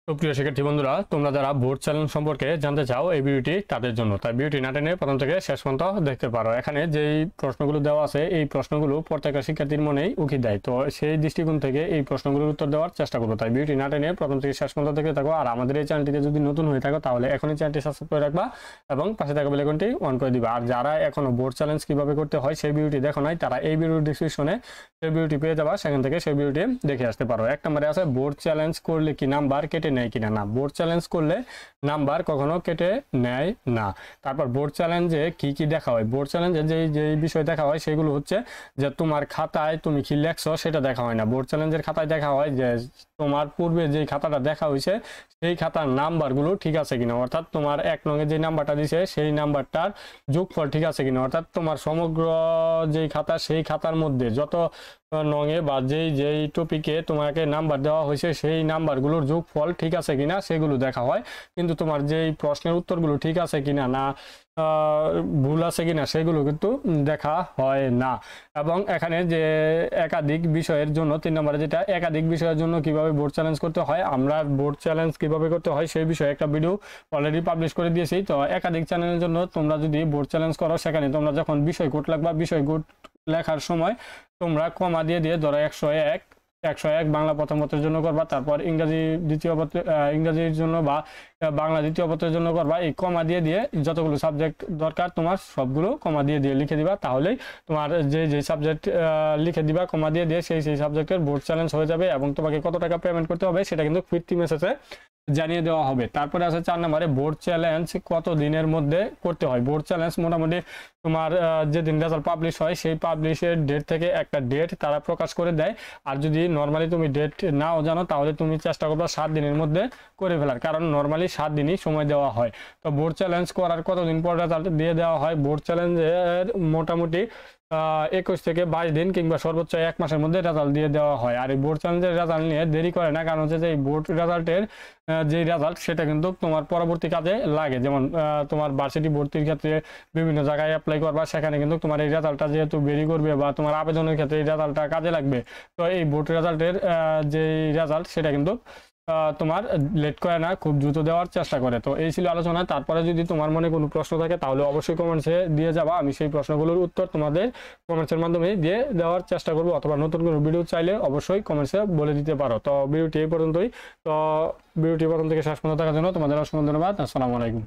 তো প্রিয় শিক্ষার্থী বন্ধুরা, তোমরা যারা বোর্ড চ্যালেঞ্জ সম্পর্কে জানতে চাও এই ভিডিওটি তাদের জন্য, তাই ভিডিওটি না টেনে প্রথম থেকে শেষ পর্যন্ত দেখতে পারো। এখানে যেই প্রশ্নগুলো দেওয়া আছে এই প্রশ্নগুলো প্রত্যেকটা শিক্ষার্থীর মনেই উকি দেয়, তো সেই দৃষ্টিকোণ থেকে এই প্রশ্নগুলোর উত্তর দেওয়ার চেষ্টা করবো। তাই ভিডিওটি না টেনে প্রথম থেকে শেষ পর্যন্ত দেখতে থাকো। আর আমাদের এই চ্যানেলটিতে যদি নতুন হয়ে থাকো তাহলে এখনই চ্যানেলটি সাবস্ক্রাইব করে রাখবা এবং পাশে থাকা বেল আইকনটি অন করে দিবা। আর যারা এখনো বোর্ড চ্যালেঞ্জ কিভাবে করতে হয় সেই ভিডিওটি দেখো নাই, তারা এই ভিডিওর ডিসক্রিপশনে সেই ভিডিওটি পেয়ে যাবা, সেখান থেকে সেই ভিডিওটি দেখে আসতে পারো। এক নম্বরে আছে বোর্ড চ্যালেঞ্জ করলে কি নাম্বার কেটে নেয় কিনা। না, বোর্ড চ্যালেঞ্জ করলে নাম্বার কখনো কেটে নেয় না। তারপর বোর্ড চ্যালেঞ্জে কি কি দেখা হয়, বোর্ড চ্যালেঞ্জে যেই বিষয় দেখা হয় সেগুলো হচ্ছে যে তোমার খাতায় তুমি কি লেখছো সেটা দেখা হয় না। বোর্ড চ্যালেঞ্জের খাতায় দেখা হয় যে তোমার পূর্বে যেই খাতাটা দেখা হয়েছে সেই খাতার নাম্বারগুলো ঠিক আছে কিনা, অর্থাৎ তোমার এক নঙে যে নাম্বারটা দিছে সেই নাম্বারটার যোগফল ঠিক আছে কিনা, অর্থাৎ তোমার সমগ্র যেই খাতা সেই খাতার মধ্যে যত নঙে বা যেই টপিকে তোমাকে নাম্বার দেওয়া হয়েছে সেই নাম্বারগুলোর যোগফল ঠিক আছে কিনা সেগুলো দেখা হয়। কিন্তু তোমার যেই প্রশ্নের উত্তরগুলো ঠিক আছে কিনা না ভুল আছে কিনা সেগুলো কিন্তু দেখা হয় না। এবং এখানে যে একাধিক বিষয়ের জন্য 3 নম্বরে যেটা একাধিক বিষয়ের জন্য কিভাবে বোর্ড চ্যালেঞ্জ করতে হয়, আমরা বোর্ড চ্যালেঞ্জ কিভাবে করতে হয় সেই বিষয়ে একটা ভিডিও অলরেডি পাবলিশ করে দিয়েছি। তো একাধিক চ্যানেলের জন্য তোমরা যদি বোর্ড চ্যালেঞ্জ করো সেখানে তোমরা যখন বিষয় কোড লাগবা বিষয় কোড লেখার সময় তোমরা কমা দিয়ে ধরো 101 বাংলা প্রথম পত্রের জন্য করবা, তারপর ইংরাজি দ্বিতীয় পত্র ইংরাজির জন্য বা বাংলা দ্বিতীয় পত্রের জন্য করবা। এই কমা দিয়ে যতগুলো সাবজেক্ট দরকার তোমার সবগুলো কমা দিয়ে লিখে দিবা, তাহলেই তোমার যে সাবজেক্ট লিখে দিবা কমা দিয়ে সেই সাবজেক্টের বোর্ড চ্যালেঞ্জ হয়ে যাবে এবং তোমাকে কত টাকা পেমেন্ট করতে হবে সেটা কিন্তু ফিরতি মেসেজে জানিয়ে দেওয়া হবে। তারপরে আছে 4 নম্বরে বোর্ড চ্যালেঞ্জ কত দিনের মধ্যে করতে হয়। বোর্ড চ্যালেঞ্জ মোটামুটি তোমার যেদিন রেজাল্ট পাবলিশ হয় সেই পাবলিশের ডেট থেকে একটা ডেট তারা প্রকাশ করে দেয়। আর যদি নর্মালি তুমি ডেট নাও জানো তাহলে তুমি চেষ্টা করবে 7 দিনের মধ্যে করে ফেলার, কারণ নর্মালি 7 দিনই সময় দেওয়া হয়। তো বোর্ড চ্যালেঞ্জ করার কতদিন পর রেজাল্ট দিয়ে দেওয়া হয়, বোর্ড চ্যালেঞ্জের মোটামুটি 21 থেকে 22 দিন কিংবা সর্বোচ্চ 1 মাসের মধ্যে রেজাল্ট দিয়ে দেওয়া হয়। আর এই বোর্ড চ্যালেঞ্জের রেজাল্ট নিয়ে দেরি করে না, কারণ হচ্ছে যে এই বোর্ড রেজাল্টের যে রেজাল্ট সেটা কিন্তু তোমার পরবর্তী কাজে লাগে। যেমন তোমার ভার্সিটি ভর্তির ক্ষেত্রে বিভিন্ন জায়গায় অ্যাপ্লাই করবা, সেখানে কিন্তু তোমার এই রেজাল্টটা যেহেতু বেরি করবে বা তোমার আবেদনের ক্ষেত্রে এই রেজাল্টটা কাজে লাগবে। তো এই বোর্ড রেজাল্টের যে রেজাল্ট সেটা কিন্তু তোমার লেট করে না, খুব দ্রুত দেওয়ার চেষ্টা করে। তো এই ছিল আলোচনা। তারপরে যদি তোমার মনে কোনো প্রশ্ন থাকে তাহলে অবশ্যই কমেন্টসে দিয়ে যাবা, আমি সেই প্রশ্নগুলোর উত্তর তোমাদের কমেন্টসের মাধ্যমে দিয়ে দেওয়ার চেষ্টা করবো, অথবা নতুন কোনো ভিডিও চাইলে অবশ্যই কমেন্টসে বলে দিতে পারো। তো ভিডিওটি এই পর্যন্তই। তো ভিডিওটি প্রথম থেকে শেষ পর্যন্ত দেখার জন্য তোমাদের অসংখ্য ধন্যবাদ। আসসালামু আলাইকুম।